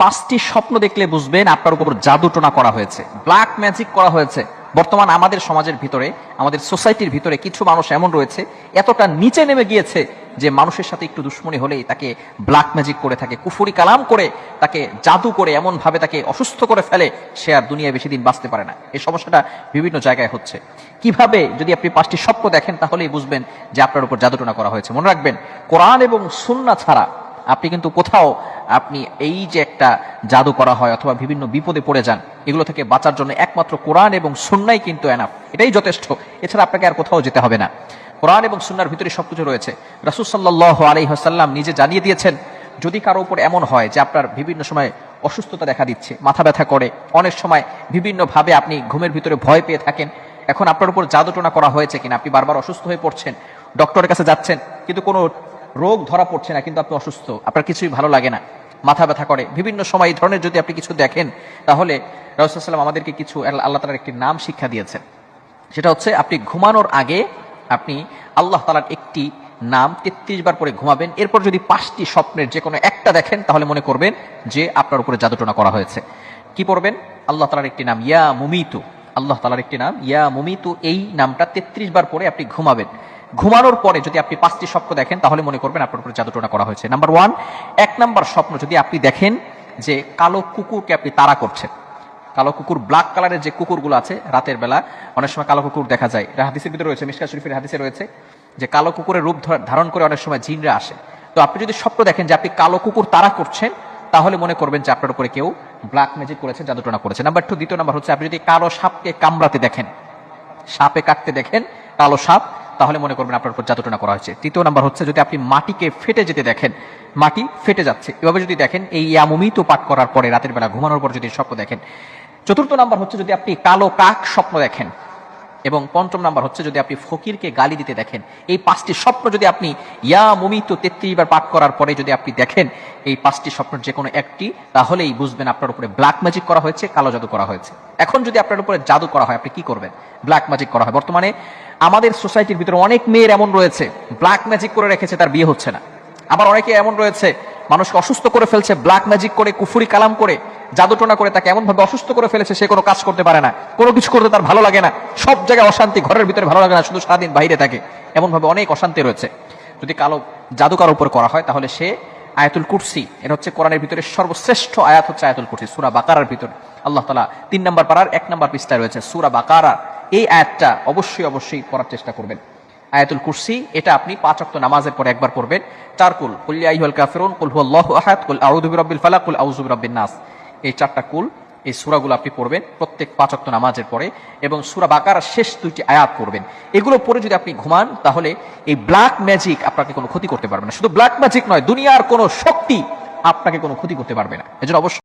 পাঁচটি স্বপ্ন দেখলে বুঝবেন আপনার উপর জাদুটোনা করা হয়েছে, ব্ল্যাক ম্যাজিক করা হয়েছে। বর্তমান আমাদের সমাজের ভিতরে, আমাদের সোসাইটির ভিতরে কিছু মানুষ এমন রয়েছে, এতটা নিচে নেমে গিয়েছে যে মানুষের সাথে একটু দুশ্মনী হলেই তাকে ব্ল্যাক ম্যাজিক করে থাকে, কুফরি কালাম করে তাকে জাদু করে এমন ভাবে তাকে অসুস্থ করে ফেলে, সে আর দুনিয়ায় বেশি দিন বাঁচতে পারে না। এই সমস্যাটা বিভিন্ন জায়গায় হচ্ছে। কিভাবে? যদি আপনি পাঁচটি স্বপ্ন দেখেন তাহলেই বুঝবেন যে আপনার উপর জাদুটোনা করা হয়েছে। মনে রাখবেন, কোরআন এবং সুন্নাহ ছাড়া আপনি কিন্তু কোথাও আপনি এই যে একটা জাদু করা হয় অথবা বিভিন্ন বিপদে পড়ে যান, এগুলো থেকে বাঁচার জন্য একমাত্র কোরআন এবং সুন্নাহ কিন্তু এনাফ, এটাই যথেষ্ট। এছাড়া আপনাকে আর কোথাও যেতে হবে না। কোরআন এবং সুন্নাহর ভিতরে সবকিছু রয়েছে। রাসূল সাল্লাল্লাহু আলাইহি ওয়াসাল্লাম নিজে জানিয়ে দিয়েছেন, যদি কারো উপর এমন হয় যে আপনার বিভিন্ন সময় অসুস্থতা দেখা দিচ্ছে, মাথা ব্যথা করে, অনেক সময় বিভিন্ন ভাবে আপনি ঘুমের ভিতরে ভয় পেয়ে থাকেন, এখন আপনার উপর জাদুটোনা করা হয়েছে কিনা, আপনি বারবার অসুস্থ হয়ে পড়ছেন, ডক্টরের কাছে যাচ্ছেন কিন্তু কোনো রোগ ধরা পড়ছে না, কিন্তু আপনি অসুস্থ, আপনার কিছুই ভালো লাগে না, মাথা ব্যথা করে, বিভিন্ন সময় এই ধরনের যদি আপনি কিছু দেখেন, তাহলে রাসূল সাল্লাল্লাহু আলাইহি ওয়াসাল্লাম আমাদেরকে কিছু আল্লাহ তাআলার একটি নাম শিক্ষা দিয়েছেন। সেটা হচ্ছে, আপনি ঘুমানোর আগে আপনি আল্লাহ তাআলার একটি নাম 33 বার পরে ঘুমাবেন। এরপর যদি 5টি স্বপ্নের যে কোনো একটা দেখেন তাহলে মনে করবেন যে আপনার উপরে জাদুটোনা করা হয়েছে। কি পড়বেন? আল্লাহ তাআলার একটি নাম ইয়া মুমিতু, আল্লাহ তাআলার একটি নাম ইয়া মুমিতু, এই নামটা 33 বার পরে আপনি ঘুমাবেন। ঘুমানোর পরে যদি আপনি 5টি স্বপ্ন দেখেন তাহলে মনে করবেন আপনার উপরে জাদুটোনা করা হয়েছে। নাম্বার 1, 1 নাম্বার স্বপ্ন যদি আপনি দেখেন যে কালো কুকুরকে আপনি তাড়া করছেন, কালো কুকুর, ব্ল্যাক কালারের যে কুকুরগুলো আছে, রাতের বেলা অনেক সময় কালো কুকুর দেখা যায়, এটা হাদিসের ভিতরে রয়েছে, মিশকাত শরীফের হাদিসে রয়েছে যে কালো কুকুরের রূপ ধারণ করে অনেক সময় জিনরা আসে। তো আপনি যদি স্বপ্ন দেখেন যে আপনি কালো কুকুর তাড়া করছেন, তাহলে মনে করবেন যে আপনার উপরে কেউ ব্ল্যাক ম্যাজিক করেছে, জাদুটোনা করেছে। নাম্বার 2, দ্বিতীয় নাম্বার হচ্ছে, আপনি যদি কালো সাপকে কামড়াতে দেখেন, সাপে কাটতে দেখেন, কালো সাপ, তাহলে মনে করবেন আপনার উপর জাদুটোনা করা হয়েছে। তৃতীয় নাম্বার হচ্ছে, যদি আপনি মাটিকে ফেটে যেতে দেখেন, মাটি ফেটে যাচ্ছে, এভাবে যদি দেখেন, এই ইয়ামুমিত পাঠ করার পরে রাতের বেলা ঘুমানোর পর যদি স্বপ্ন দেখেন। চতুর্থ নাম্বার হচ্ছে, যদি আপনি কালো কাক স্বপ্ন দেখেন। এবং পঞ্চম নাম্বার হচ্ছে, যদি আপনি ফকিরকে গালি দিতে দেখেন। এই 5টি স্বপ্ন যদি আপনি ইয়া মুমিত 33 বার পাঠ করার পরে যদি আপনি দেখেন, এই 5টি স্বপ্নের যে কোনো একটি, তাহলেই বুঝবেন আপনার উপরে ব্ল্যাক ম্যাজিক করা হয়েছে, কালো জাদু করা হয়েছে। এখন যদি আপনার উপরে জাদু করা হয়, আপনি কি করবেন? ব্ল্যাক ম্যাজিক করা হয়। বর্তমানে আমাদের সোসাইটির ভিতরে অনেক মেয়ের এমন রয়েছে, ব্ল্যাক ম্যাজিক করে রেখেছে, তার বিয়ে হচ্ছে না। আবার অনেকে এমন রয়েছে, মানুষকে অসুস্থ করে ফেলছে, ব্ল্যাক ম্যাজিক করে, কুফরি কালাম করে, জাদুটোনা করে তাকে এমন ভাবে অসুস্থ করে ফেলেছে, সে কোনো কাজ করতে পারে না, কোনো কিছু করতে তার ভালো লাগে না, সব জায়গায় অশান্তি, ঘরের ভিতরে ভালো লাগে না, শুধু সারাদিন বাইরে থাকে, এমন ভাবে অনেক অশান্তি রয়েছে। যদি কালো জাদু কারোর উপর করা হয়, তাহলে সে আয়াতুল কুরসি, এটা হচ্ছে কোরআনের ভিতরে সর্বশ্রেষ্ঠ আয়াত হচ্ছে আয়াতুল কুরসি, সূরা বাকারার ভিতরে আল্লাহ তাআলা 3 নম্বর পারার 1 নম্বর পৃষ্ঠায় রয়েছে সূরা বাকারা। এই আয়াতটা অবশ্যই পড়ার চেষ্টা করবেন। আয়াতুল কুরসি, এটা আপনি 5 ওয়াক্ত নামাজের পরে একবার পড়বেন। 4 কুল, কুল ইয়া আইয়ুহাল কাফিরুন, কুল হুয়াল্লাহু আহাদ, কুল আউযু বিরাব্বিল ফালাক, কুল আউযু বিরাব্বিন নাস, এই 4টা কুল, এই সূরাগুলো আপনি পড়বেন প্রত্যেক 5 ওয়াক্ত নামাজের পরে, এবং সূরা বাকারার শেষ 2টি আয়াত পড়বেন। এগুলো পড়ে যদি আপনি ঘুমান, তাহলে এই ব্ল্যাক ম্যাজিক আপনাকে কোনো ক্ষতি করতে পারবে না। শুধু ব্ল্যাক ম্যাজিক নয়, দুনিয়ার কোনো শক্তি আপনাকে কোনো ক্ষতি করতে পারবে না। এজন্য অবশ্যই